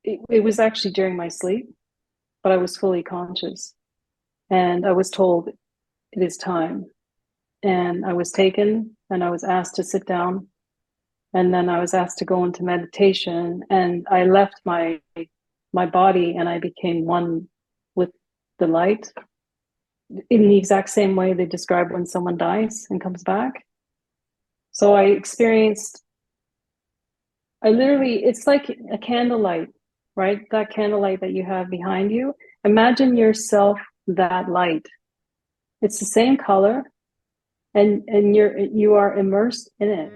it was actually during my sleep, but I was fully conscious. And I was told it is time. And I was taken and I was asked to sit down. And then I was asked to go into meditation. And I left my body and I became one with the light in the exact same way they describe when someone dies and comes back. So I experienced, I literally, it's like a candlelight, right? That candlelight that you have behind you. Imagine yourself that light. It's the same color, and you are immersed in it.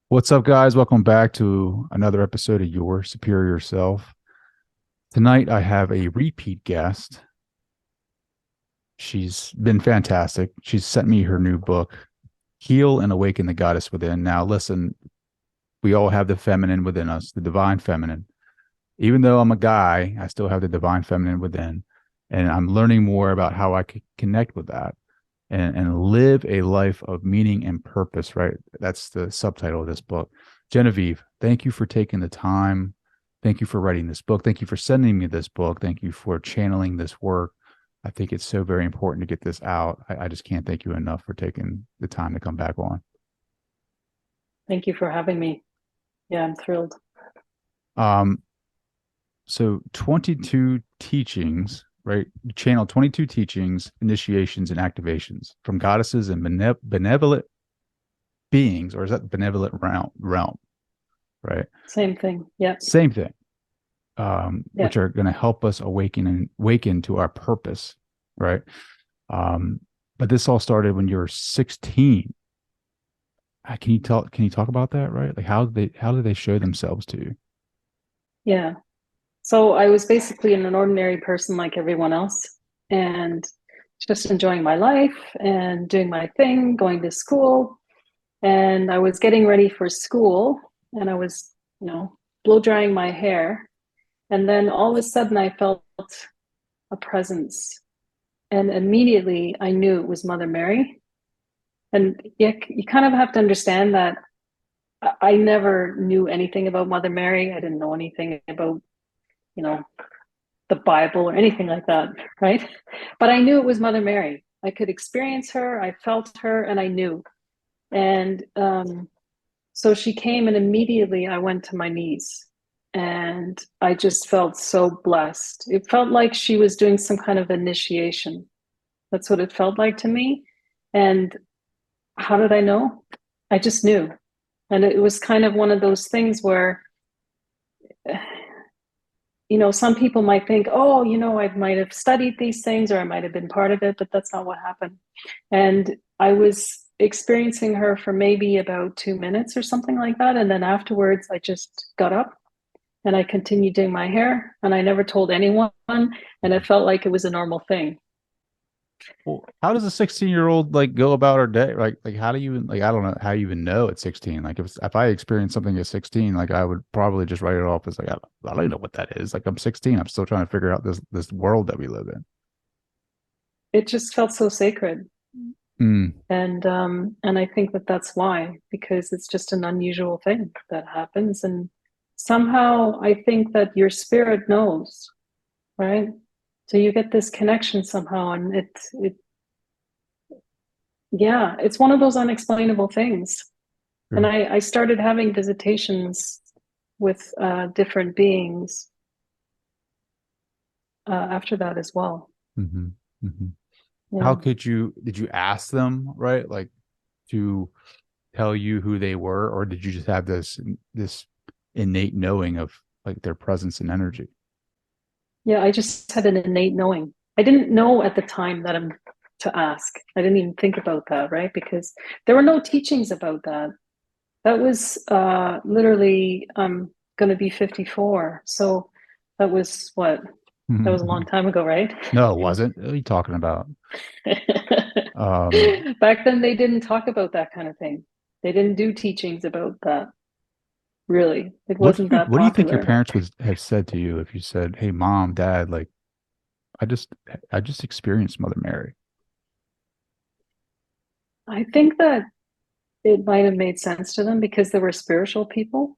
What's up, guys? Welcome back to another episode of Your Superior Self. Tonight, I have a repeat guest. She's been fantastic. She's sent me her new book, Heal and Awaken the Goddess Within. Now, listen, we all have the feminine within us, the divine feminine. Even though I'm a guy, I still have the divine feminine within. And I'm learning more about how I can connect with that and live a life of meaning and purpose, right? That's the subtitle of this book. Genevieve, thank you for taking the time. Thank you for writing this book. Thank you for sending me this book. Thank you for channeling this work. I think it's so very important to get this out. I just can't thank you enough for taking the time to come back on. Thank you for having me. Yeah, I'm thrilled. Um, so 22 teachings, right? You channel 22 teachings, initiations, and activations from goddesses and benevolent beings, or is that benevolent realm, right? Same thing. Yeah. Same thing. Yeah. Which are going to help us awaken to our purpose, right? Um, but this all started when you were 16. Can you talk about that, right? Like how did they show themselves to you? Yeah. So I was basically an ordinary person like everyone else and just enjoying my life and doing my thing, going to school. And I was getting ready for school and I was, blow drying my hair. And then all of a sudden I felt a presence. And immediately I knew it was Mother Mary. And you kind of have to understand that I never knew anything about Mother Mary. I didn't know anything about, you know, the Bible or anything like that, right? But I knew it was Mother Mary. I could experience her, I felt her, and I knew. And so she came, and immediately I went to my knees. And I just felt so blessed. It felt like she was doing some kind of initiation. That's what it felt like to me. And how did I know? I just knew. And it was kind of one of those things where, some people might think, oh, I might have studied these things or I might have been part of it, but that's not what happened. And I was experiencing her for maybe about 2 minutes or something like that. And then afterwards, I just got up and I continued doing my hair and I never told anyone. And it felt like it was a normal thing. Well, how does a 16-year-old like go about her day? Like how do you like I don't know how you even know at 16. Like if I experienced something at 16, like I would probably just write it off as like I don't know what that is. Like I'm 16. I'm still trying to figure out this world that we live in. It just felt so sacred. Mm, And I think that that's why, because it's just an unusual thing that happens. And somehow I think that your spirit knows, right? So you get this connection somehow, and yeah, it's one of those unexplainable things. And true. I started having visitations with different beings after that as well. hmm hmm How Yeah. did you ask them, right? Like to tell you who they were, or did you just have this innate knowing of like their presence and energy? Yeah, I just had an innate knowing. I didn't know at the time that I'm to ask. I didn't even think about that, right? Because there were no teachings about that. That was literally, I'm going to be 54. So that was what? That was a long time ago, right? No, it wasn't. What are you talking about? Um, Back then, they didn't talk about that kind of thing. They didn't do teachings about that. Really, it wasn't that What do you think your popular. parents would have said to you if you said, "Hey, mom, dad, like I just I just experienced Mother Mary." I think that it might have made sense to them because they were spiritual people,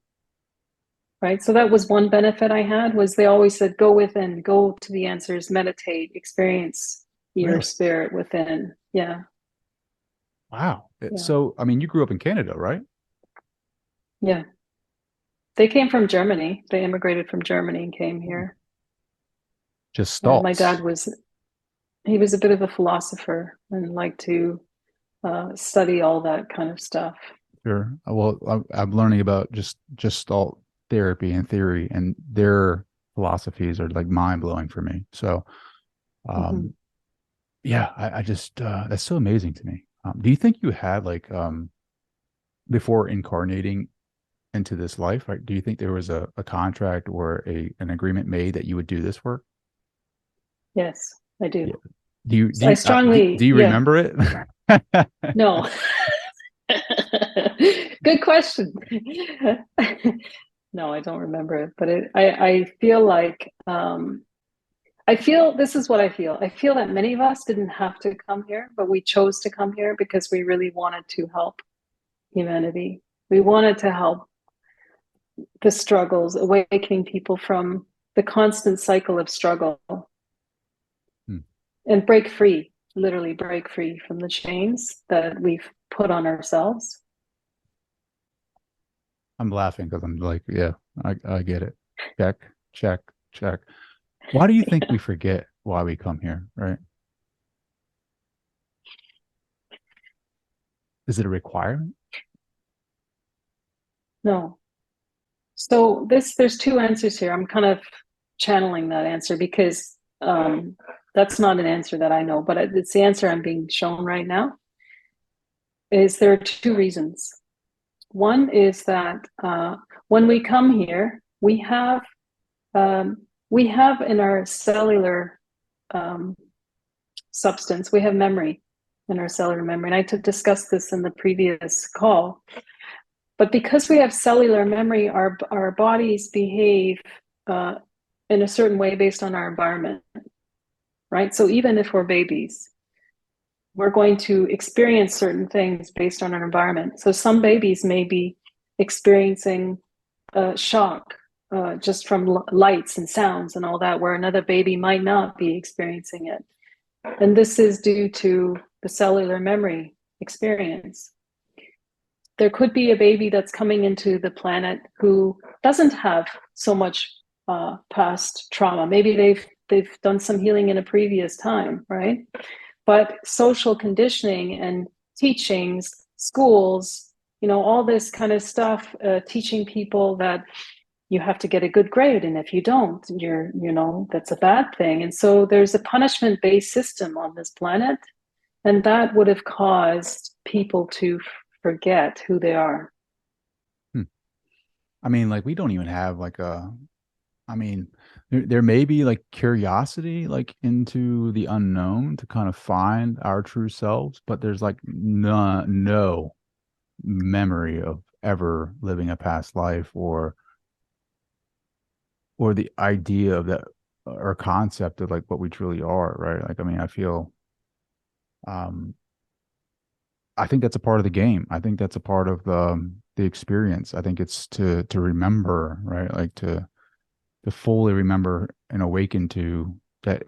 right? So that was one benefit I had was they always said, go within, go to the answers, meditate, experience your Really? spirit within. Yeah. Wow. Yeah. So, I mean, you grew up in Canada, right? Yeah. They came from Germany. They immigrated from Germany and came here. Just And my stalks. dad he was a bit of a philosopher and liked to study all that kind of stuff. Sure. Well, I'm learning about just alt therapy and theory, and their philosophies are like mind blowing for me. So, Mm-hmm. um, yeah, I just that's so amazing to me. Do you think you had like before incarnating into this life, right? Do you think there was a contract or an agreement made that you would do this work? Yes, I Yeah. do. I Do strongly, you yeah, remember it? no. Good question. No, I don't remember it, but I feel like I feel this is what I feel. I feel that many of us didn't have to come here, but we chose to come here because we really wanted to help humanity. We wanted to help the struggles, awakening people from the constant cycle of struggle Hmm. and break free, literally break free from the chains that we've put on ourselves. I'm laughing because I'm like, yeah, I get it. Check, check, check. Why do you think we forget why we come here, right? Is it a requirement? No. So there's two answers here. I'm kind of channeling that answer because that's not an answer that I know, but it's the answer I'm being shown right now. Is there are two reasons. One is that when we come here, we have in our cellular um, substance, we have memory in our cellular memory, and I discussed this in the previous call. But because we have cellular memory, our bodies behave uh, in a certain way based on our environment, right? So even if we're babies, we're going to experience certain things based on our environment. So some babies may be experiencing shock just from lights and sounds and all that, where another baby might not be experiencing it. And this is due to the cellular memory experience. There could be a baby that's coming into the planet who doesn't have so much past trauma. Maybe they've done some healing in a previous time, right? But social conditioning and teachings, schools, all this kind of stuff, teaching people that you have to get a good grade, and if you don't, that's a bad thing. And so there's a punishment-based system on this planet, and that would have caused people to forget who they are. Hmm. I mean, like we don't even have like I mean, there may be like curiosity like into the unknown to kind of find our true selves, but there's like no memory of ever living a past life or the idea of that or concept of like what we truly are, right? Like, I mean, I feel, um, I think that's a part of the game. I think that's a part of the experience. I think it's to remember, right? Like to fully remember and awaken to that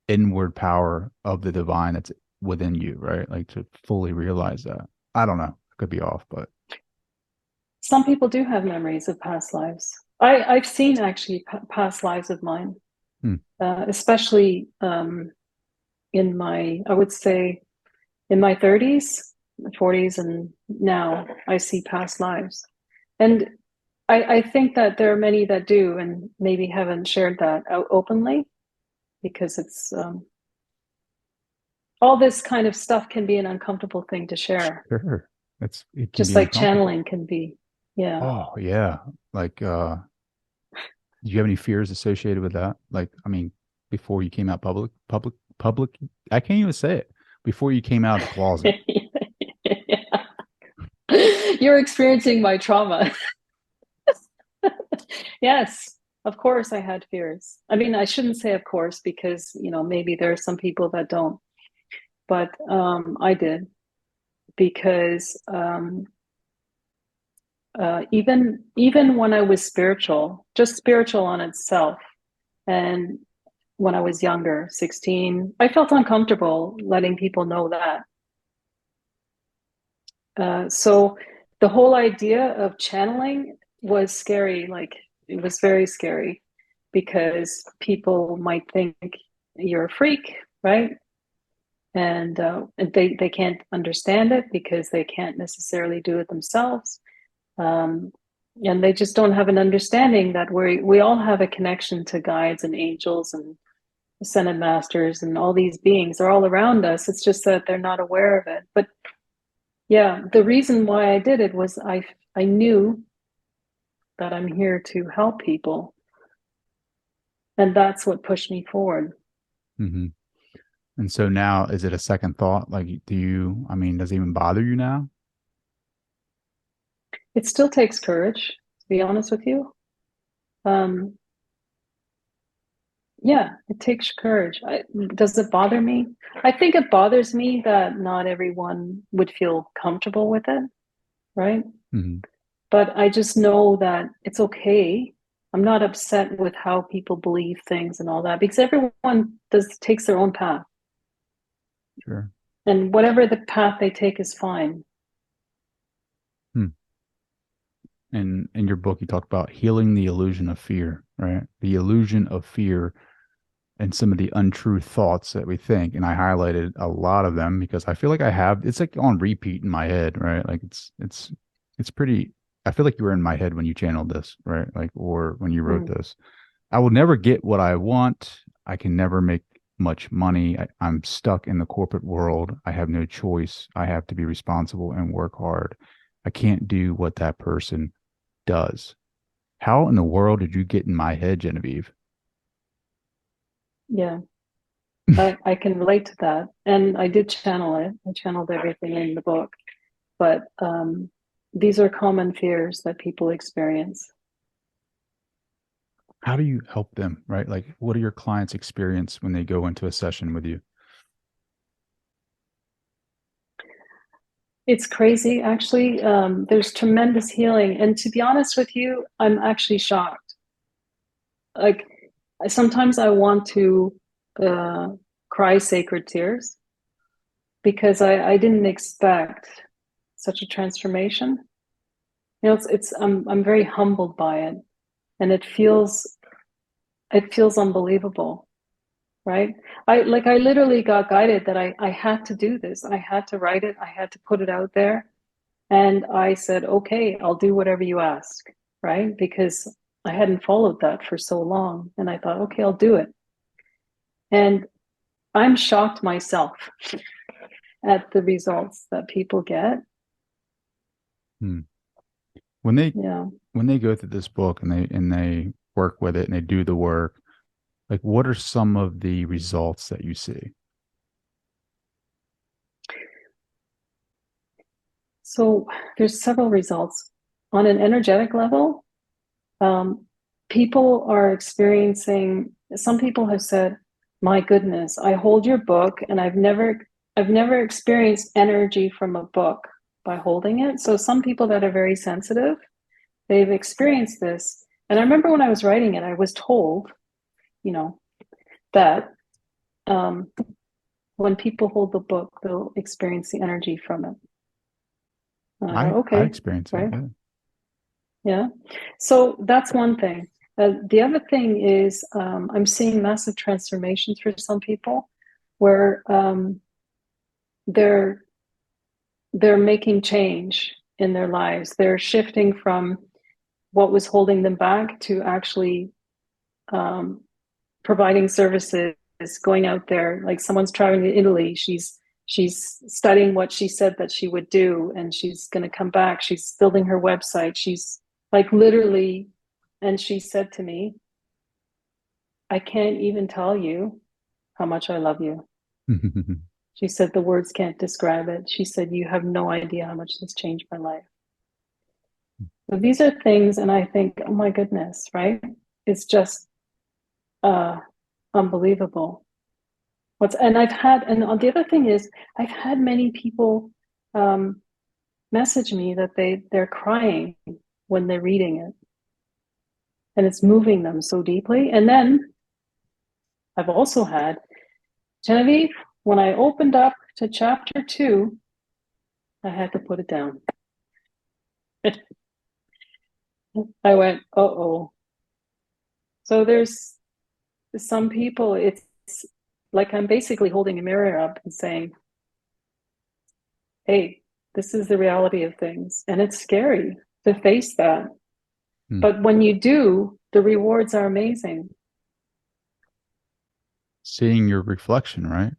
inward power of the divine that's within you, right? Like to fully realize that. I don't know. I could be off, but Some people do have memories of past lives. I've seen actually past lives of mine, hmm, especially I would say, in my 30s, 40s, and now I see past lives. And I think that there are many that do and maybe haven't shared that out openly because it's all this kind of stuff can be an uncomfortable thing to share, sure. It can just be like uncomfortable. channeling can be. Yeah. Oh yeah. Like do you have any fears associated with that? Like, I mean, before you came out public, I can't even say it. Before you came out of the closet. Yeah. You're experiencing my trauma. Yes, of course I had fears. I mean, I shouldn't say of course, because, maybe there are some people that don't, but I did, because even when I was spiritual, just spiritual on itself, and when I was younger, 16, I felt uncomfortable letting people know that. So the whole idea of channeling was scary. Like, it was very scary, because people might think you're a freak, right? And they can't understand it because they can't necessarily do it themselves. Um, and they just don't have an understanding that we all have a connection to guides and angels and ascended masters, and all these beings are all around us. It's just that they're not aware of it. But yeah, the reason why I did it was I knew that I'm here to help people, and that's what pushed me forward. Mm-hmm. And so now, is it a second thought? Like, I mean, does it even bother you now? It still takes courage, to be honest with you. Um, yeah, it takes courage. Does it bother me? I think it bothers me that not everyone would feel comfortable with it, right? Mm-hmm. But I just know that it's okay. I'm not upset with how people believe things and all that, because everyone takes their own path, Sure. and whatever the path they take is fine. Hmm. And in your book, you talk about healing the illusion of fear, right? The illusion of fear and some of the untrue thoughts that we think. And I highlighted a lot of them because I feel like it's like on repeat in my head, right? Like it's pretty, I feel like you were in my head when you channeled this, right? Like, or when you wrote Mm, this. I will never get what I want. I can never make much money. I'm stuck in the corporate world. I have no choice. I have to be responsible and work hard. I can't do what that person does. How in the world did you get in my head, Genevieve? yeah, I can relate to that. And I did channel it. I channeled everything in the book. But these are common fears that people experience. How do you help them, right? Like, what do your clients experience when they go into a session with you? It's crazy, actually. There's tremendous healing. And to be honest with you, I'm actually shocked. Like, sometimes I want to uh, cry sacred tears, because I didn't expect such a transformation. I'm very humbled by it, and it feels unbelievable, right? I literally got guided that I had to do this. I had to write it. I had to put it out there. And I said, okay, I'll do whatever you ask, right? Because I hadn't followed that for so long. And I thought, okay, I'll do it. And I'm shocked myself at the results that people get. Hmm. When they Yeah. when they go through this book and they work with it and they do the work, like what are some of the results that you see? So there's several results. On an energetic level, um, people are experiencing, some people have said, my goodness, I hold your book, and I've never experienced energy from a book by holding it. So some people that are very sensitive, they've experienced this. And I remember when I was writing it, I was told, you know, that um, when people hold the book, they'll experience the energy from it. And I thought, I okay, experience it. right. Yeah. Yeah. So that's one thing. The other thing is, I'm seeing massive transformations for some people, where they're they're making change in their lives. They're shifting from what was holding them back to actually um, providing services, going out there. Like, someone's traveling to Italy. She's studying what she said that she would do, and she's going to come back. She's building her website. She's like, literally, and she said to me, I can't even tell you how much I love you. She said the words can't describe it. She said, you have no idea how much this changed my life. So these are things, and I think, oh my goodness, right? It's just unbelievable. And the other thing is, I've had many people message me that they're crying when they're reading it, and it's moving them so deeply. And then I've also had, Genevieve, when I opened up to chapter 2, I had to put it down. I went, uh-oh. So there's some people, it's like I'm basically holding a mirror up and saying, hey, this is the reality of things. And it's scary to face that. But when you do, the rewards are amazing. Seeing your reflection, right?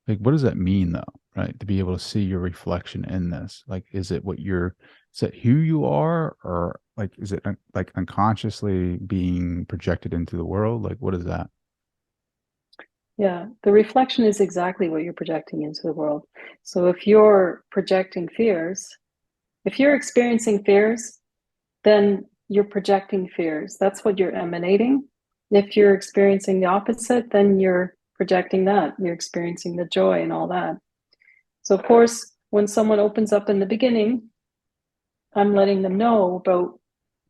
Like, what does that mean, though? Right? To be able to see your reflection in this. Like, is it who you are, or like, is it like unconsciously being projected into the world? Like, what is that? Yeah, the reflection is exactly what you're projecting into the world. So if you're projecting fears, if you're experiencing fears, then you're projecting fears. That's what you're emanating. If you're experiencing the opposite, then you're projecting that. You're experiencing the joy and all that. So, of course, when someone opens up in the beginning, I'm letting them know about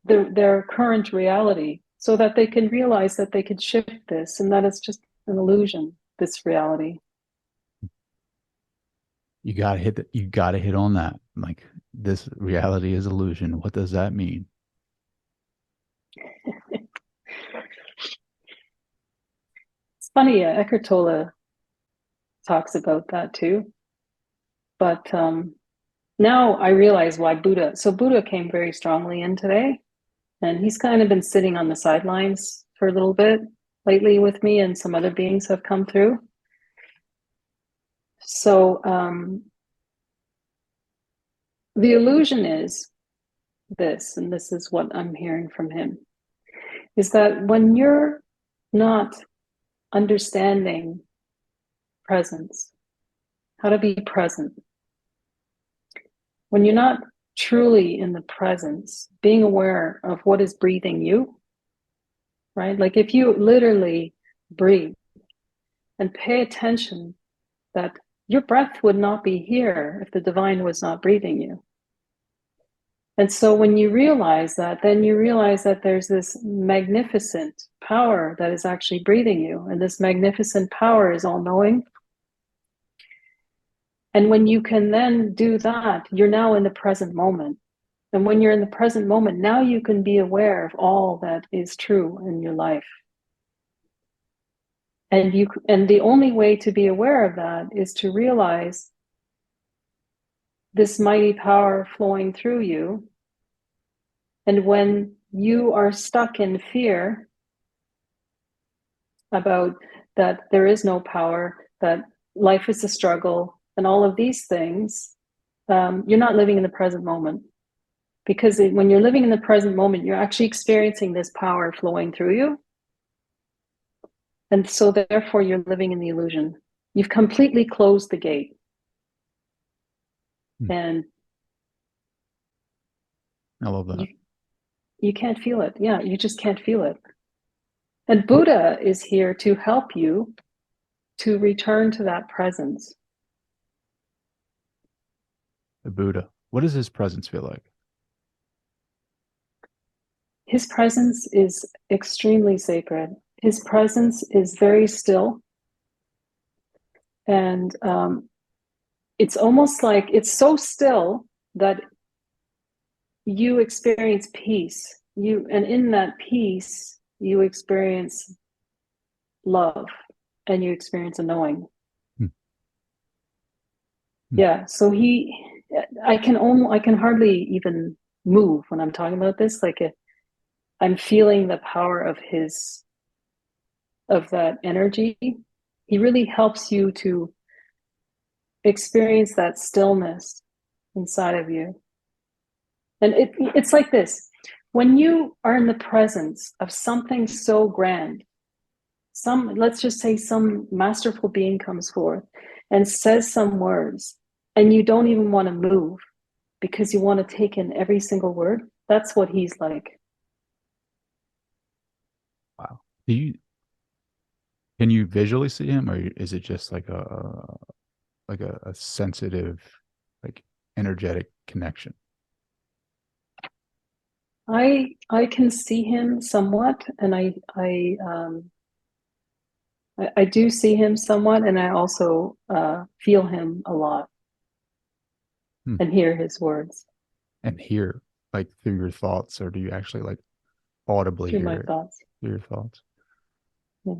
their current reality so that they can realize that they could shift this and that it's just an illusion, this reality. You gotta hit on that. Like, this reality is illusion. What does that mean? It's funny, Eckhart Tolle talks about that too. But now I realize why Buddha came very strongly in today, and he's kind of been sitting on the sidelines for a little bit lately with me, and some other beings have come through. So the illusion is this, and this is what I'm hearing from him, is that when you're not understanding presence, how to be present, when you're not truly in the presence, being aware of what is breathing you, right? Like if you literally breathe and pay attention that your breath would not be here if the divine was not breathing you. And so when you realize that, then you realize that there's this magnificent power that is actually breathing you. And this magnificent power is all knowing. And when you can then do that, you're now in the present moment. And when you're in the present moment, now you can be aware of all that is true in your life. And the only way to be aware of that is to realize this mighty power flowing through you. And when you are stuck in fear about that there is no power, that life is a struggle, and all of these things, you're not living in the present moment. Because when you're living in the present moment, you're actually experiencing this power flowing through you. And so therefore you're living in the illusion. You've completely closed the gate. And I love that. You can't feel it. Yeah, you just can't feel it. And Buddha is here to help you to return to that presence. The Buddha. What does his presence feel like? His presence is extremely sacred. His presence is very still. And it's almost like it's so still that you experience peace. And in that peace, you experience love and you experience a knowing. Yeah. So I can hardly even move when I'm talking about this. I'm feeling the power of that energy. He really helps you to experience that stillness inside of you. And it's like this. When you are in the presence of something so grand, let's just say some masterful being comes forth and says some words, and you don't even want to move because you want to take in every single word. That's what he's like. Wow. Do you can you visually see him, or is it just like a sensitive, like energetic connection? I can see him somewhat, and I do see him somewhat, and I also feel him a lot Hmm. and hear his words And hear like through your thoughts, or do you actually like audibly through hear my it thoughts. through your thoughts? Yeah.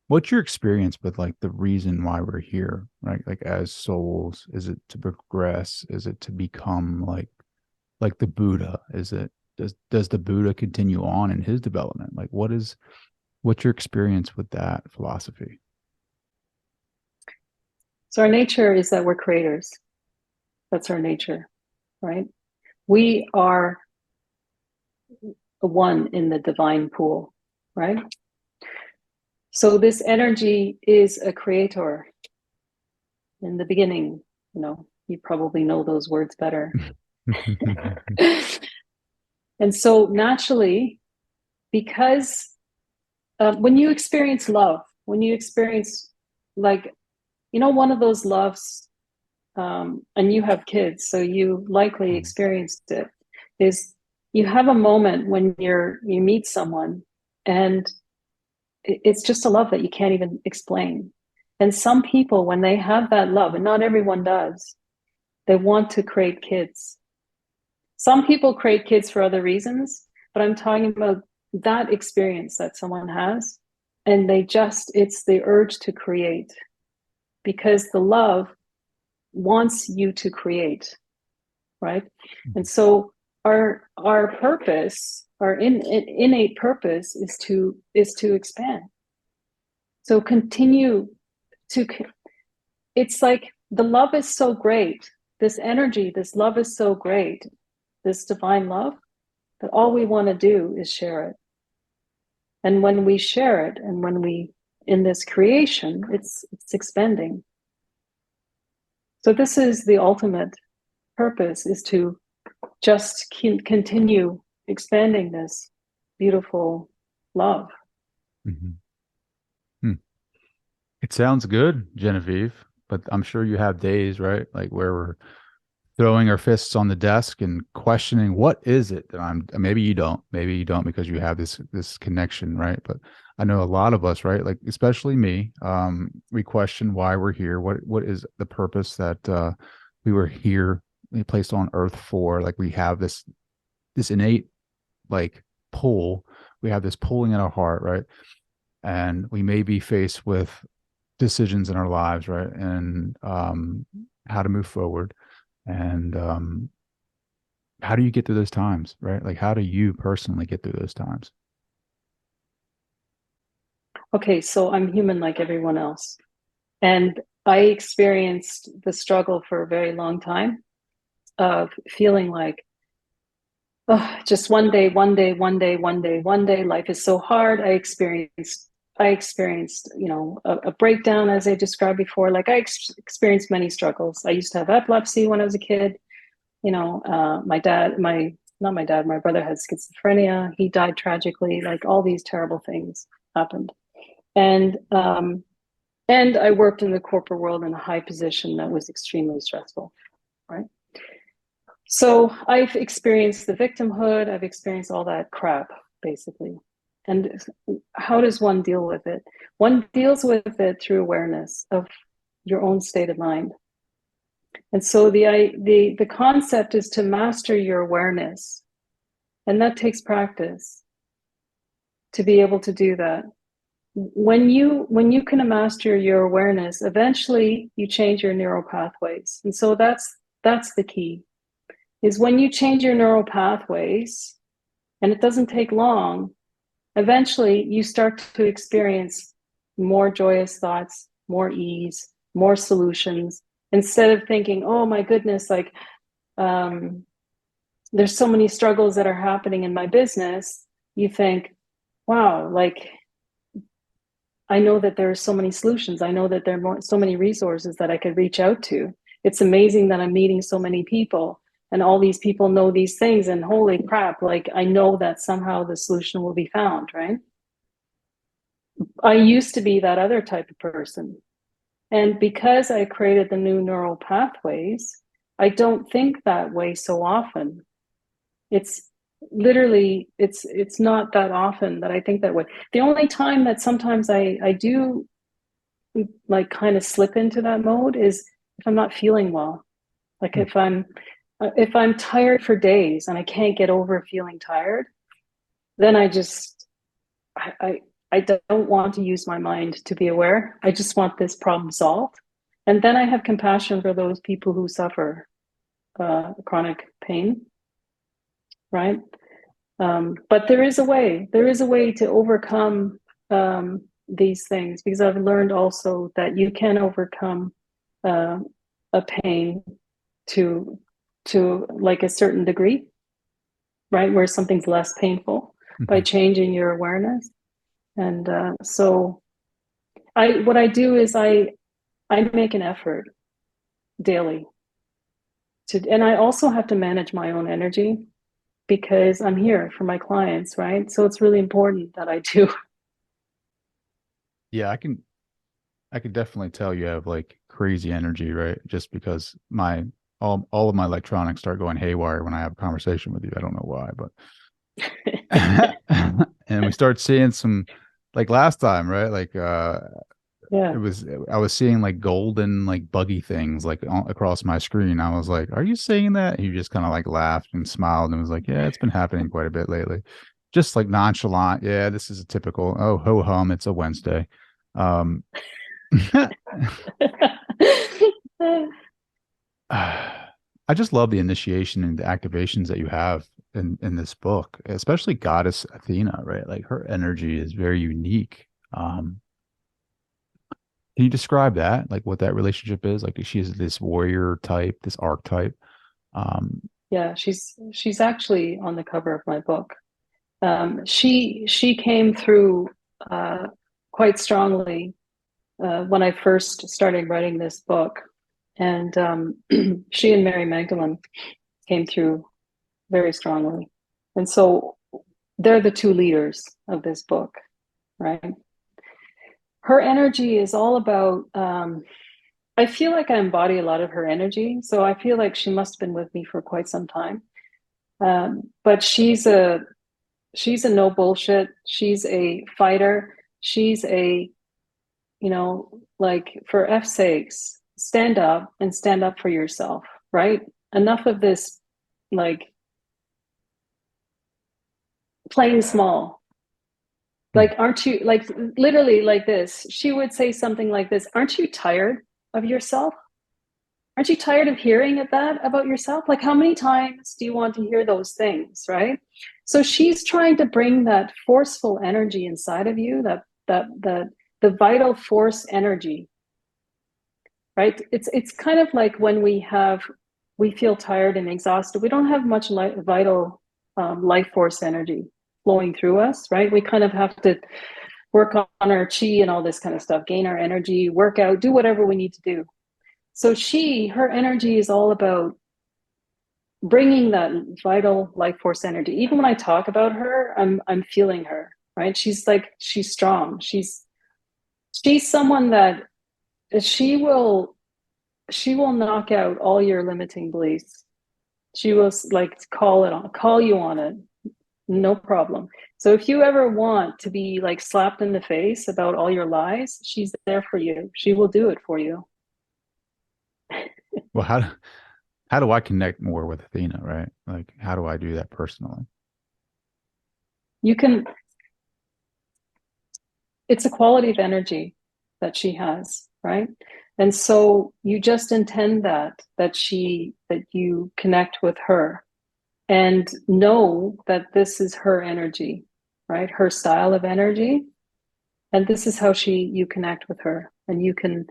What's your experience with like the reason why we're here, right? Like as souls, is it to progress? Is it to become like the Buddha? Is it does the Buddha continue on in his development? Like what's your experience with that philosophy? So our nature is that we're creators. That's our nature, right? We are one in the divine pool, right? So this energy is a creator. In the beginning, you probably know those words better. And so naturally, because when you experience love, when you experience like, one of those loves, and you have kids, so you likely experienced it, is you have a moment when you meet someone, and it's just a love that you can't even explain. And some people, when they have that love, and not everyone does, they want to create kids. Some people create kids for other reasons, but I'm talking about that experience that someone has, and it's the urge to create, because the love wants you to create, right? And so our purpose, our innate purpose, is to expand. So continue to. It's like the love is so great. This energy, this love is so great. This divine love, that all we want to do is share it. And when we share it, and when we in this creation, it's expanding. So this is the ultimate purpose, is to just continue expanding this beautiful love. Mhm. Hmm. It sounds good, Genevieve, but I'm sure you have days, right? Like where we're throwing our fists on the desk and questioning what is it that I'm maybe you don't because you have this connection, right? But I know a lot of us, right? Like especially me, we question why we're here. What is the purpose that we were here, we placed on earth for? Like we have this innate like pull. We have this pulling in our heart, right? And we may be faced with decisions in our lives, right? And how to move forward. And how do you get through those times, right? Like, how do you personally get through those times? Okay, so I'm human like everyone else. And I experienced the struggle for a very long time of feeling like, oh, just one day, one day, one day, one day, one day, life is so hard. I experienced, a breakdown, as I described before. Like experienced many struggles. I used to have epilepsy when I was a kid. My brother had schizophrenia. He died tragically. Like all these terrible things happened. And I worked in the corporate world in a high position that was extremely stressful, right? So I've experienced the victimhood, I've experienced all that crap, basically. And how does one deal with it? One deals with it through awareness of your own state of mind. And so the concept is to master your awareness. And that takes practice to be able to do that. When you can master your awareness, eventually you change your neural pathways. And so that's the key, is when you change your neural pathways, and it doesn't take long, eventually you start to experience more joyous thoughts, more ease, more solutions, instead of thinking, oh my goodness, like there's so many struggles that are happening in my business. You think, wow, like I know that there are so many solutions. I know that so many resources that I could reach out to. It's amazing that I'm meeting so many people, and all these people know these things, and holy crap, like I know that somehow the solution will be found, right? I used to be that other type of person. And because I created the new neural pathways, I don't think that way so often. It's literally, it's not that often that I think that way. The only time that sometimes I do like kind of slip into that mode is if I'm not feeling well. Like if I'm tired for days and I can't get over feeling tired, then I I don't want to use my mind to be aware. I just want this problem solved. And then I have compassion for those people who suffer chronic pain, right? But there is a way. There is a way to overcome these things, because I've learned also that you can overcome uh, a pain to like a certain degree, right? Where something's less painful by changing your awareness. And so what I do is I make an effort daily and I also have to manage my own energy because I'm here for my clients, right? So it's really important that I do. Yeah, I can definitely tell you have like crazy energy, right? Just because my all of my electronics start going haywire when I have a conversation with you. I don't know why, but and we start seeing some like last time, right? Like Yeah. it was I was seeing like golden like buggy things like across my screen. I was like, "Are you seeing that?" He just kind of like laughed and smiled and was like, "Yeah, it's been happening quite a bit lately." Just like nonchalant. Yeah, this is a typical, oh, ho hum, it's a Wednesday. Um I just love the initiation and the activations that you have in this book, especially Goddess Athena, right? Like her energy is very unique. Can you describe that? Like what that relationship is? Like she is this warrior type, this archetype. Um, Yeah, she's actually on the cover of my book. She came through uh, quite strongly when I first started writing this book, and she and Mary Magdalene came through very strongly, and so they're the two leaders of this book, right? Her energy is all about. I feel like I embody a lot of her energy, so I feel like she must have been with me for quite some time. But she's a no bullshit. She's a fighter. She's a, like for F's sakes, stand up for yourself, right? Enough of this, like playing small. Like, aren't you, like, literally like this? She would say something like this: aren't you tired of yourself? Aren't you tired of hearing that about yourself? Like, how many times do you want to hear those things, right? So she's trying to bring that forceful energy inside of you, that the vital force energy, right? It's kind of like when we feel tired and exhausted. We don't have much vital life force energy flowing through us, right? We kind of have to work on our chi and all this kind of stuff, gain our energy, work out, do whatever we need to do. So her energy is all about bringing that vital life force energy. Even when I talk about her, I'm feeling her, right? She's strong. She's someone that she will she will knock out all your limiting beliefs. She will like call you on it, no problem. So if you ever want to be like slapped in the face about all your lies, she's there for you. She will do it for you. well, how do I connect more with Athena, right? Like how do I do that personally? You can It's a quality of energy that she has, right? And so you just intend that you connect with her and know that this is her energy, right? Her style of energy. And this is how you connect with her. And you can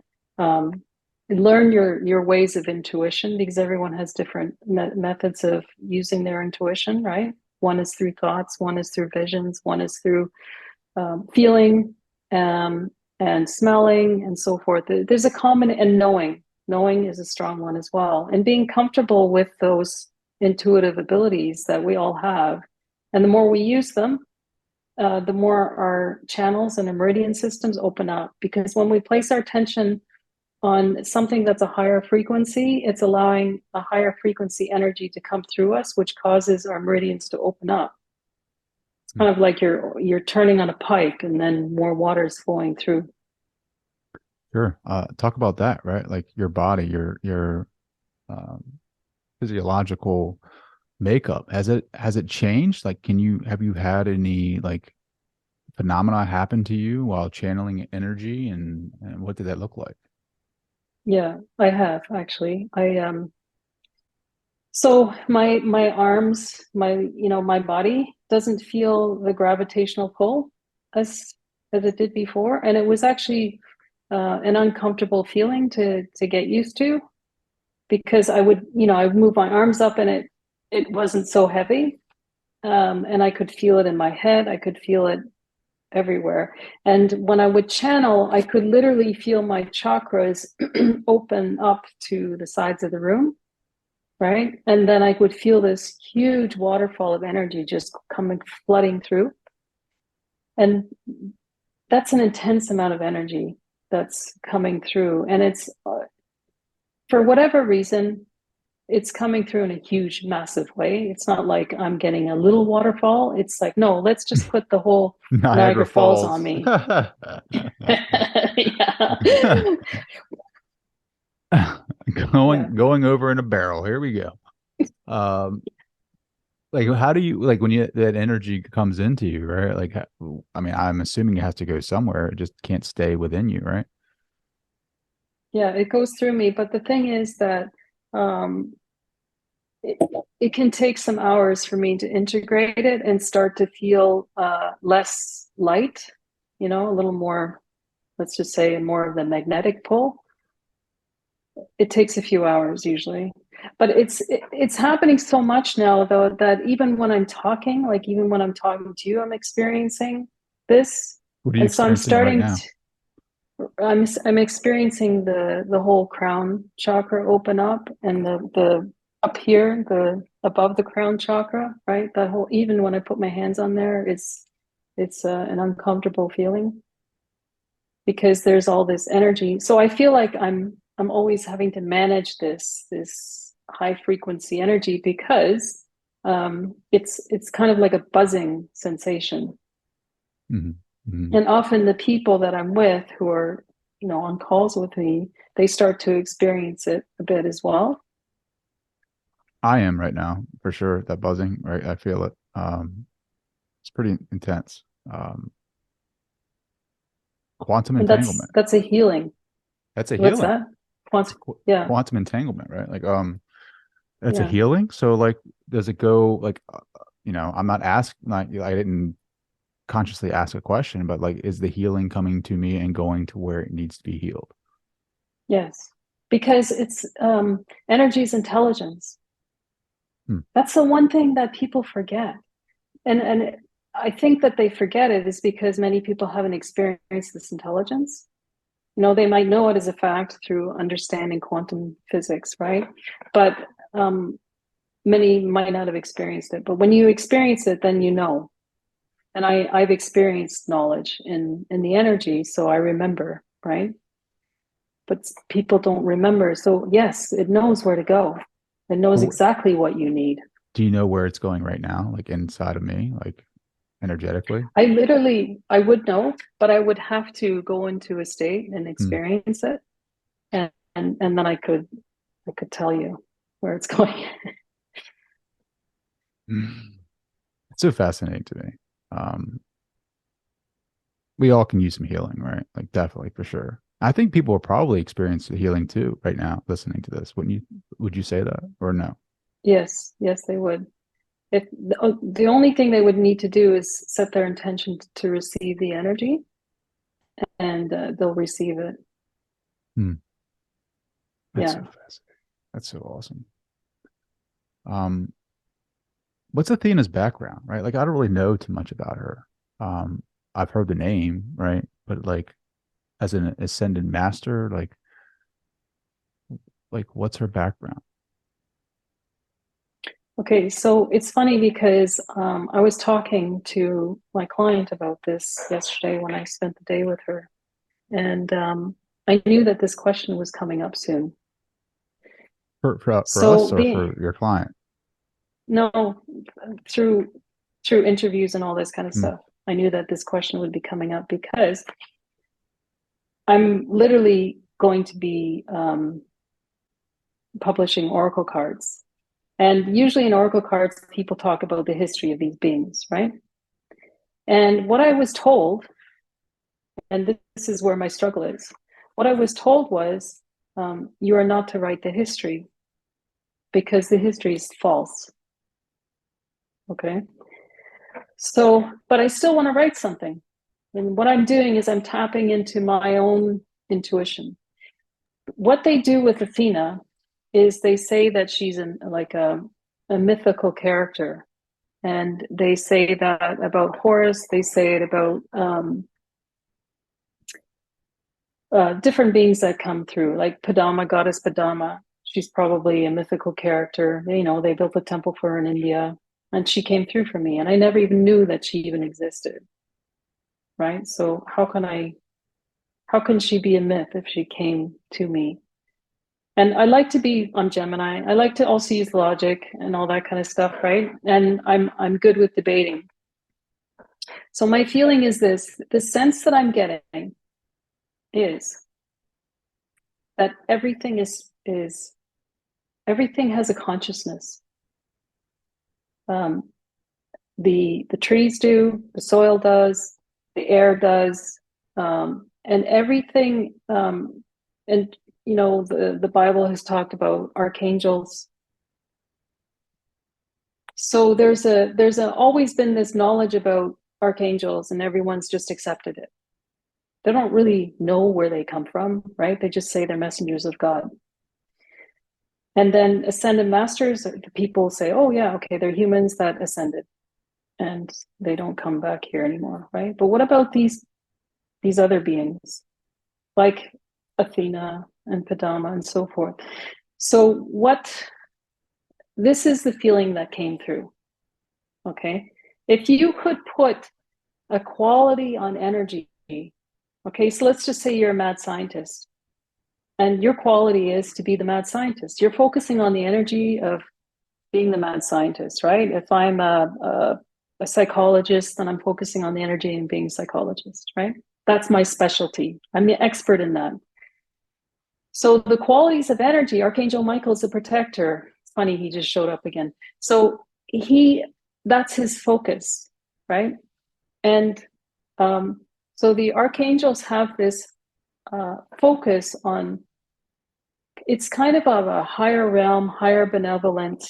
learn your ways of intuition, because everyone has different methods of using their intuition, right? One is through thoughts, one is through visions, one is through feeling um, and smelling and so forth. There's and knowing is a strong one as well, and being comfortable with those intuitive abilities that we all have. And the more we use them, the more our channels and our meridian systems open up. Because when we place our attention on something that's a higher frequency, it's allowing a higher frequency energy to come through us, which causes our meridians to open up. It's kind of like you're turning on a pipe and then more water is flowing through. Sure. Talk about that, right? Like your body, your um, physiological makeup. Has it changed? Like, have you had any like phenomena happen to you while channeling energy, and what did that look like? Yeah, I have actually. So my arms, my body doesn't feel the gravitational pull as it did before, and it was actually an uncomfortable feeling to get used to, because I would move my arms up and it wasn't so heavy, and I could feel it in my head. I could feel it everywhere, and when I would channel, I could literally feel my chakras open up to the sides of the room, right? And then I would feel this huge waterfall of energy just coming flooding through. And that's an intense amount of energy that's coming through. And it's, for whatever reason, it's coming through in a huge, massive way. It's not like I'm getting a little waterfall. It's like, no, let's just put the whole Niagara Niagara Falls on Falls. me. Yeah. Yeah. Going over in a barrel. Here we go. Um, like how do you like when that energy comes into you, right? Like, I mean, I'm assuming it has to go somewhere. It just can't stay within you, right? Yeah, it goes through me. But the thing is that um, it, it can take some hours for me to integrate it and start to feel less light, a little more, let's just say, more of the magnetic pull. It takes a few hours usually. But it's happening so much now, though, that even when I'm talking, like even when I'm talking to you, I'm experiencing this. What are you And so I'm experiencing right starting now? to, I'm experiencing the whole crown chakra open up, and the up here, the above the crown chakra, right? That whole, even when I put my hands on there, it's an uncomfortable feeling because there's all this energy. So I feel like I'm always having to manage this high frequency energy, because it's kind of like a buzzing sensation. Hmm. Hmm. And often the people that I'm with who are, on calls with me, they start to experience it a bit as well. I am right now for sure. That buzzing, right? I feel it. It's pretty intense. Um, Quantum And that's entanglement. that's a healing. That's a What's healing. that? It's Quantum. Yeah. quantum entanglement, right? Like, that's a Yeah. healing. So, like, does it go like, I'm not asking, like, I didn't consciously ask a question, but like, is the healing coming to me and going to where it needs to be healed? Yes. Because it's energy is intelligence. Hmm. That's the one thing that people forget. And I think that they forget it is because many people haven't experienced this intelligence. They might know it as a fact through understanding quantum physics, right? But um, many might not have experienced it. But when you experience it, then you know. And I've experienced knowledge in the energy, so I remember, right? But people don't remember. So yes, it knows where to go. It knows Well, exactly what you need. do you know where it's going right now? Like inside of me, like energetically? I would know, but I would have to go into a state and Hmm. experience it, and then I could tell you where it's going. It's so fascinating to me. Um, we all can use some healing, right? Like definitely for sure. I think people will probably experience the healing too right now listening to this. Wouldn't you? Would you say that or no? Yes, yes, they would. If the only thing they would need to do is set their intention to receive the energy, and they'll receive it. Hmm. That's so Yeah. fascinating. That's so awesome. Um, what's Athena's background, right? Like I don't really know too much about her. Um, I've heard the name, right? But like as an ascended master, like what's her background? Okay, so it's funny because I was talking to my client about this yesterday when I spent the day with her, and I knew that this question was coming up soon. For So us or being for your client? no, through interviews and all this kind of Hmm. stuff, I knew that this question would be coming up because I'm literally going to be publishing oracle cards. And usually in oracle cards, people talk about the history of these beings, right? And what I was told, and this is where my struggle is, what I was told was you are not to write the history because the history is false. Okay. So, but I still want to write something. And what I'm doing is I'm tapping into my own intuition. What they do with Athena is they say that she's like a mythical character. And they say that about Horus, they say it about different beings that come through, like Padama, goddess Padama. She's probably a mythical character. You know, they built a temple for her in India, and she came through for me. And I never even knew that she even existed. Right. So how can she be a myth if she came to me? And I like to be on Gemini. I like to also use logic and all that kind of stuff, right? And I'm good with debating. So my feeling is this: the sense that I'm getting is that everything is everything has a consciousness. Um, the trees do, the soil does, the air does, and everything. And you know, the Bible has talked about archangels. So there's always been this knowledge about archangels, and everyone's just accepted it. They don't really know where they come from, right? They just say they're messengers of God. And then ascended masters, the people say, oh yeah, okay, they're humans that ascended and they don't come back here anymore, right? But what about these other beings like Athena and Padama and so forth? So what this is the feeling that came through. Okay. If you could put a quality on energy, okay, so let's just say you're a mad scientist and your quality is to be the mad scientist. You're focusing on the energy of being the mad scientist, right? If I'm a psychologist, then I'm focusing on the energy and being a psychologist, right? That's my specialty. I'm the expert in that. So the qualities of energy, Archangel Michael is a protector. It's funny, he just showed up again. So that's his focus, right? And so the archangels have this focus on, it's kind of a higher realm, higher benevolent.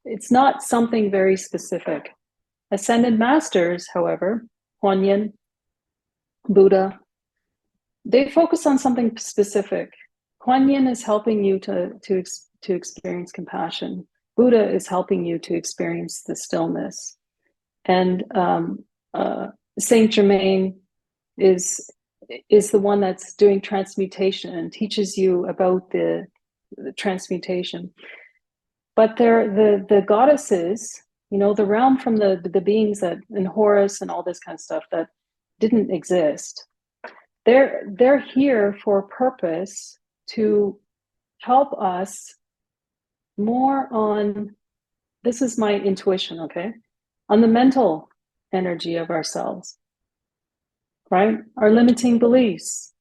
It's not something very specific. Ascended masters, however, Kuan Yin, Buddha, they focus on something specific. Kuan Yin is helping you to experience compassion. Buddha is helping you to experience the stillness. And uh, Saint Germain is is the one that's doing transmutation and teaches you about the transmutation. But they're the goddesses, you know, the realm from the beings that in Horus and all this kind of stuff that didn't exist. They're here for a purpose to help us more on, this is my intuition, okay, on the mental energy of ourselves, right? Our limiting beliefs.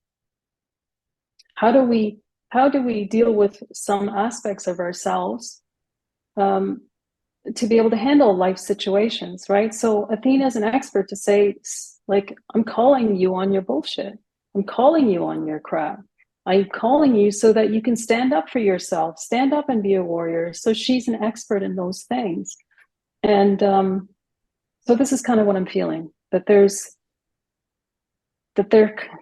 How do we deal with some aspects of ourselves um, to be able to handle life situations, right? So Athena is an expert to say, like, I'm calling you on your bullshit. I'm calling you on your crap. I'm calling you so that you can stand up for yourself, stand up and be a warrior. So she's an expert in those things. And so this is kind of what I'm feeling, that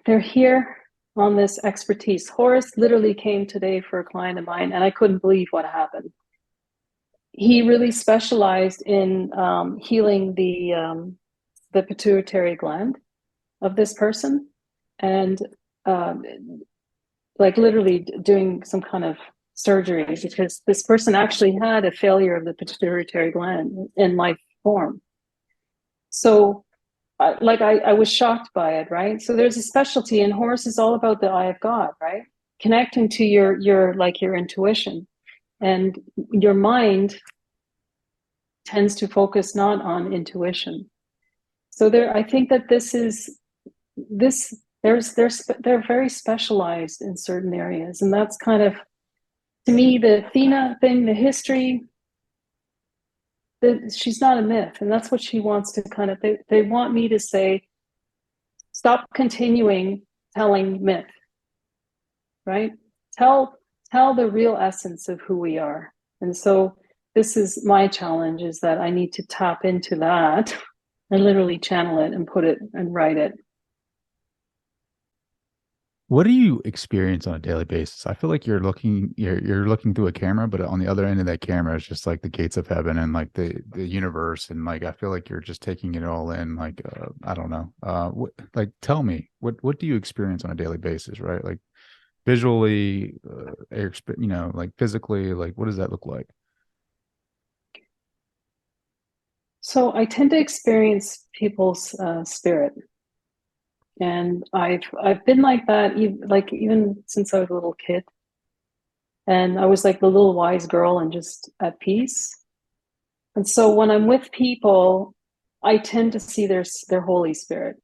they're here on this expertise. Horace literally came today for a client of mine, and I couldn't believe what happened. He really specialized in healing the pituitary gland of this person, and um, like literally doing some kind of surgery because this person actually had a failure of the pituitary gland in life form. So I was shocked by it, right? So there's a specialty, and Horus is all about the eye of God, right? Connecting to your intuition, and your mind tends to focus not on intuition. So I think that this they're very specialized in certain areas, and that's kind of, to me, the Athena thing, the history. She's not a myth, and that's what she wants to kind of. They want me to say, stop continuing telling myth, right? Tell the real essence of who we are. And so this is my challenge, is that I need to tap into that and literally channel it and put it and write it. What do you experience on a daily basis? I feel like you're looking through a camera, but on the other end of that camera is just like the gates of heaven and like the universe, and like I feel like you're just taking it all in. Like I don't know. Tell me, what do you experience on a daily basis, right? Like visually, like physically, like what does that look like? So I tend to experience people's spirit, and I've been like that, even since I was a little kid, and I was like the little wise girl and just at peace. And so when I'm with people, I tend to see their Holy Spirit,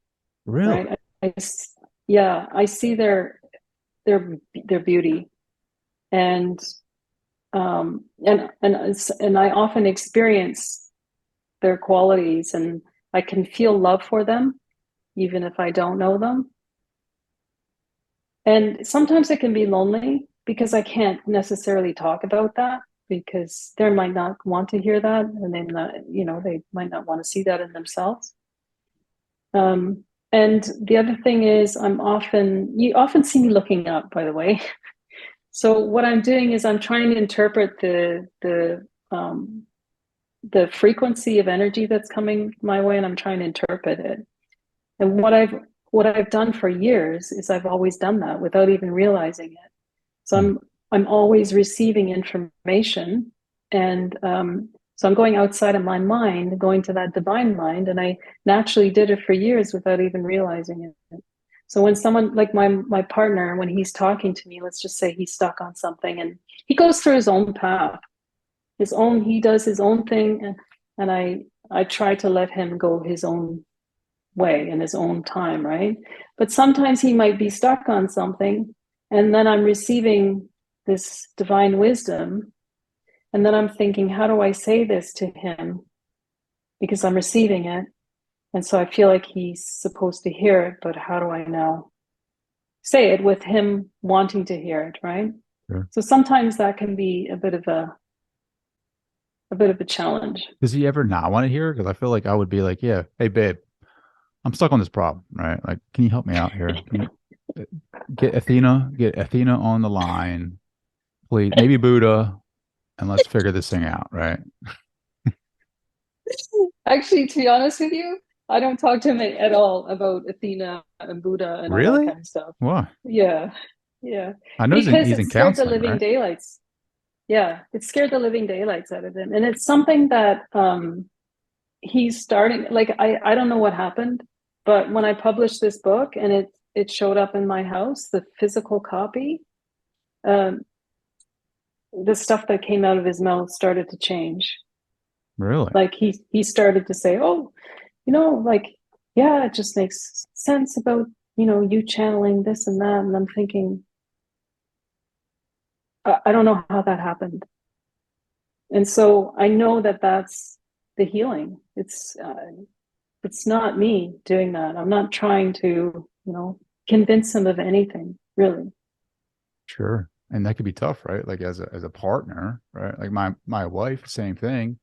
Really? right? Yeah, I see their beauty, and and I often experience their qualities, and I can feel love for them even if I don't know them. And sometimes it can be lonely because I can't necessarily talk about that, because they might not want to hear that, and they might not want to see that in themselves. And the other thing is, you often see me looking up, by the way. So what I'm doing is I'm trying to interpret the frequency of energy that's coming my way, and I'm trying to interpret it. And what I've done for years is I've always done that without even realizing it. So Hmm. I'm always receiving information, and so I'm going outside of my mind, going to that divine mind, and I naturally did it for years without even realizing it. So when someone like my partner, when he's talking to me, let's just say he's stuck on something, and he goes through his own path, he does his own thing, and I try to let him go his own way in his own time, right? But sometimes he might be stuck on something, and then I'm receiving this divine wisdom, and then I'm thinking, how do I say this to him? Because I'm receiving it, and so I feel like he's supposed to hear it, but how do I now say it with him wanting to hear it, right? Sure. So sometimes that can be a bit of a challenge. Does he ever not want to hear? Because I feel like I would be like, yeah, hey babe, I'm stuck on this problem, right? Like, can you help me out here? Can you get Athena on the line, please? Maybe Buddha, and let's figure this thing out, right? Actually, to be honest with you, I don't talk to him at all about Athena and Buddha and all that Really? kind of stuff. Why? Yeah, yeah, I know because he's it in scared the counseling, living right? daylights. Yeah, it scared the living daylights out of him, and it's something that he's starting. Like I don't know what happened, but when I published this book and it showed up in my house, the physical copy, um, the stuff that came out of his mouth started to change. Really? Like he started to say, "Oh, like, yeah, it just makes sense about you channeling this and that." And I'm thinking, I don't know how that happened. And so I know that that's the healing. It's not me doing that. I'm not trying to convince him of anything, really. Sure. And that could be tough, right? Like as a partner, right? Like my wife, same thing.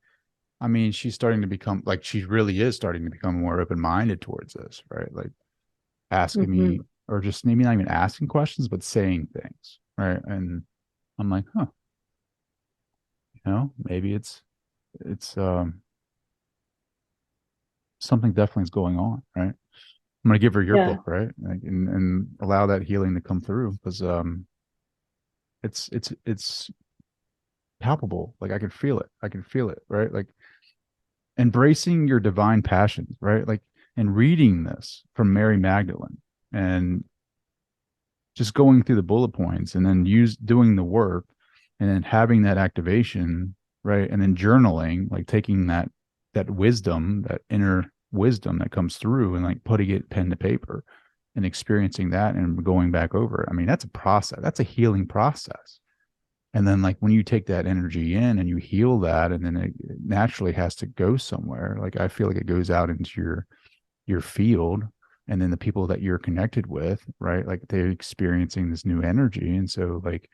I mean, she's starting to become like she really is starting to become more open-minded towards this, right? Like asking Hmm. me or just maybe not even asking questions, but saying things, right? And I'm like, huh, maybe it's something definitely is going on, right? I'm gonna give her your Yeah, book, right? Like, and allow that healing to come through because it's palpable. Like I could feel it. I could feel it, right? Like embracing your divine passions, right? Like, and reading this from Mary Magdalene and just going through the bullet points and then doing the work and then having that activation, right? And then journaling, like taking that wisdom, that inner wisdom that comes through and like putting it pen to paper and experiencing that and going back over it. I mean, that's a process. That's a healing process. And then like when you take that energy in and you heal that, and then it naturally has to go somewhere. Like I feel like it goes out into your field, and then the people that you're connected with, right? Like they're experiencing this new energy. And so like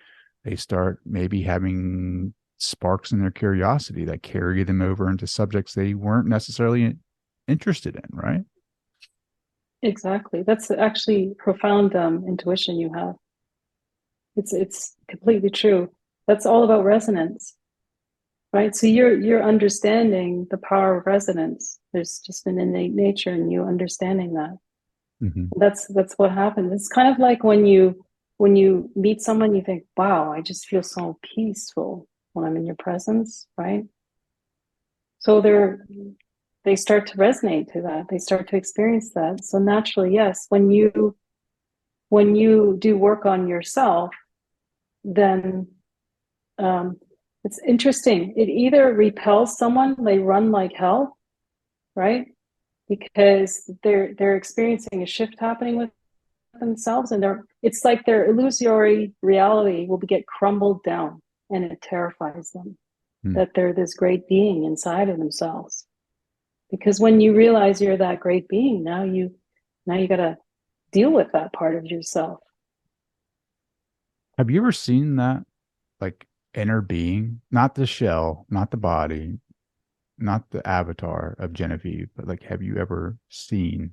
they start maybe having sparks in their curiosity that carry them over into subjects they weren't necessarily interested in, right? Exactly. That's actually profound intuition you have. It's completely true. That's all about resonance, right? So you're understanding the power of resonance. There's just an innate nature in you understanding that. Mm-hmm. That's what happens. It's kind of like when you meet someone, you think, wow, I just feel so peaceful when I'm in your presence, right? So they start to resonate to that. They start to experience that. So naturally, yes, when you do work on yourself, then it's interesting. It either repels someone, they run like hell, right? Because they're experiencing a shift happening with themselves, and it's like their illusory reality will get crumbled down, and it terrifies them Mm. that they're this great being inside of themselves. Because when you realize you're that great being, now you got to deal with that part of yourself. Have you ever seen that like inner being, not the shell, not the body, not the avatar of Genevieve, but like, have you ever seen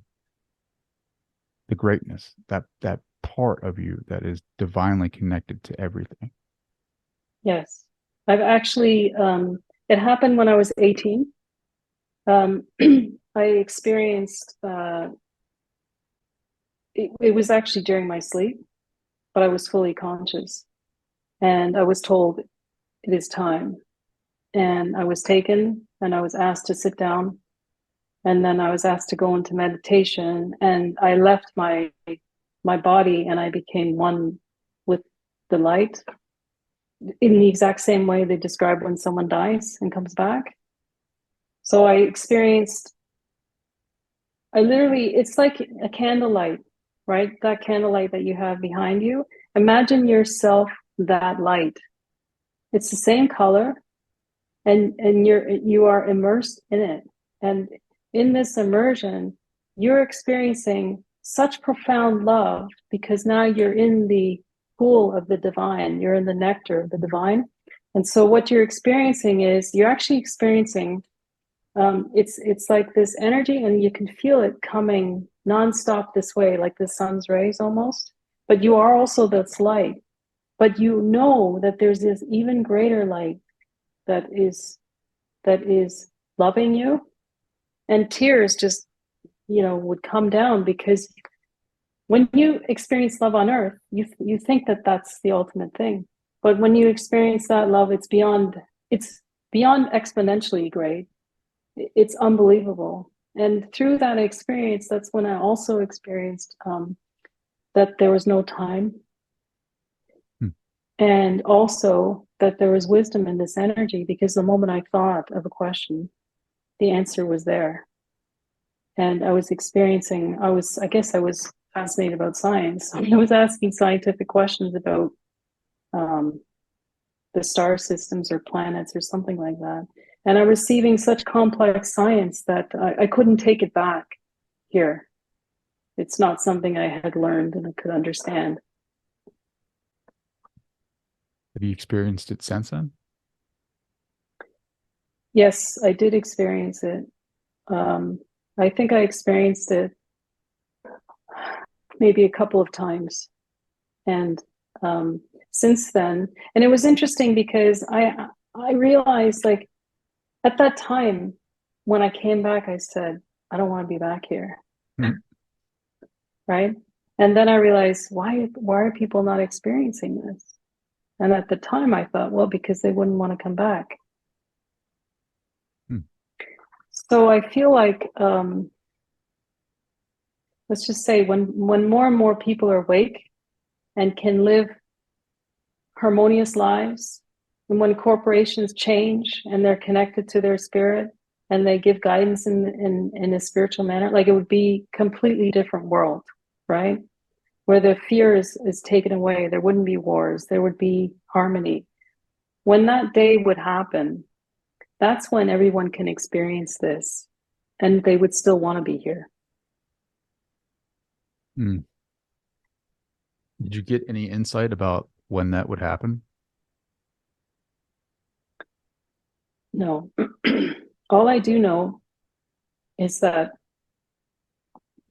the greatness, that part of you that is divinely connected to everything? Yes, I've actually. It happened when I was 18. I experienced. It was actually during my sleep, but I was fully conscious, and I was told it is time. And I was taken, and I was asked to sit down, and then I was asked to go into meditation, and I left my body, and I became one with the light in the exact same way they describe when someone dies and comes back. So I literally, it's like a candlelight, right? That candlelight that you have behind you. Imagine yourself that light. It's the same color, and you are immersed in it. And in this immersion, you're experiencing such profound love because now you're in the pool of the divine, you're in the nectar of the divine. And so what you're experiencing is you're actually experiencing it's like this energy, and you can feel it coming nonstop this way, like the sun's rays almost. But you are also this light. But you know that there's this even greater light that is loving you, and tears just would come down because when you experience love on earth, you think that that's the ultimate thing. But when you experience that love, it's beyond exponentially great. It's unbelievable. And through that experience, that's when I also experienced that there was no time, Hmm. and also that there was wisdom in this energy, because the moment I thought of a question, the answer was there. And I guess I was fascinated about science. I was asking scientific questions about um, the star systems or planets or something like that. And I'm receiving such complex science that I couldn't take it back here. It's not something I had learned and I could understand. Have you experienced it since then? Yes, I did experience it. Um, I think I experienced it maybe a couple of times. And since then, and it was interesting because I realized, like, at that time when I came back, I said, I don't want to be back here, Hmm. right? And then I realized, why are people not experiencing this? And at the time I thought, well, because they wouldn't want to come back. Hmm. So I feel like, let's just say when more and more people are awake and can live harmonious lives, and when corporations change and they're connected to their spirit and they give guidance in a spiritual manner, like it would be completely different world, right? Where the fear is taken away, there wouldn't be wars, there would be harmony. When that day would happen, that's when everyone can experience this and they would still want to be here. Hmm. Did you get any insight about when that would happen? No. All I do know is that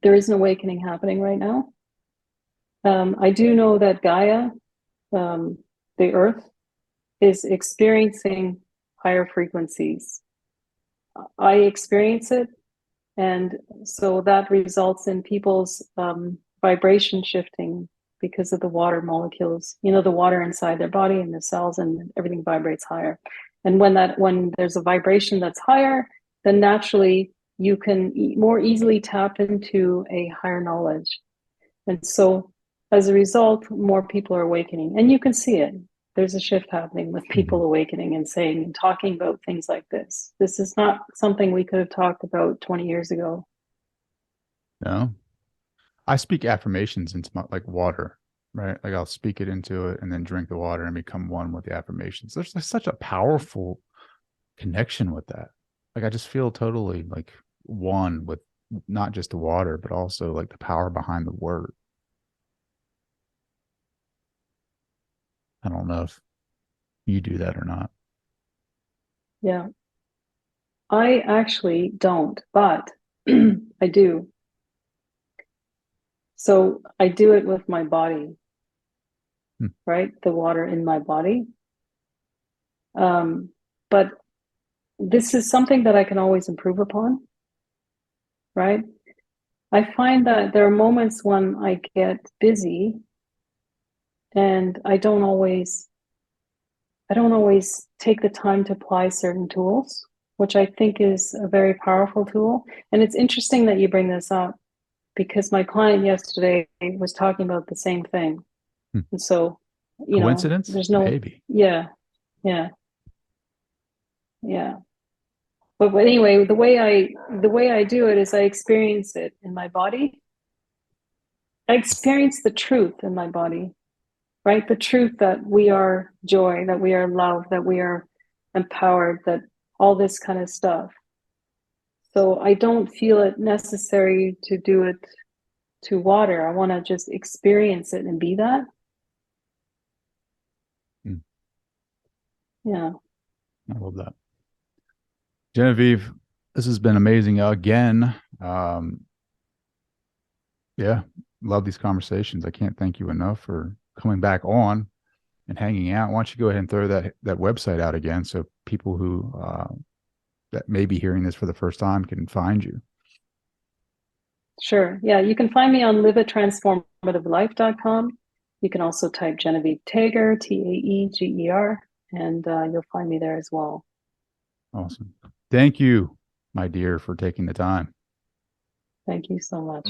there is an awakening happening right now. I do know that Gaia, um, the earth, is experiencing higher frequencies. I experience it. And so that results in people's vibration shifting because of the water molecules, the water inside their body and the cells, and everything vibrates higher. And when there's a vibration that's higher, then naturally you can more easily tap into a higher knowledge. And so as a result, more people are awakening. And you can see it. There's a shift happening with people Mm-hmm. awakening and saying and talking about things like this. This is not something we could have talked about 20 years ago. No, I speak affirmations into my like water, right? Like I'll speak it into it and then drink the water and become one with the affirmations. There's such a powerful connection with that. Like I just feel totally like one with not just the water, but also like the power behind the word. I don't know if you do that or not. Yeah. I actually don't, but I do. So I do it with my body, Hmm. right? The water in my body. But this is something that I can always improve upon, right? I find that there are moments when I get busy and I don't always take the time to apply certain tools, which I think is a very powerful tool. And it's interesting that you bring this up because my client yesterday was talking about the same thing. Hmm. And so, Coincidence? there's no, Maybe. yeah, yeah, yeah. But anyway, the way I do it is I experience it in my body. I experience the truth in my body, right? The truth that we are joy, that we are love, that we are empowered, that all this kind of stuff. So I don't feel it necessary to do it to water. I want to just experience it and be that. Hmm. Yeah. I love that. Genevieve, this has been amazing again. Yeah, love these conversations. I can't thank you enough for coming back on and hanging out. Why don't you go ahead and throw that website out again so people who that may be hearing this for the first time can find you. Sure. Yeah, you can find me on liveatransformativelife.com. You can also type Genevieve Taeger, Taeger, and you'll find me there as well. Awesome. Thank you, my dear, for taking the time. Thank you so much.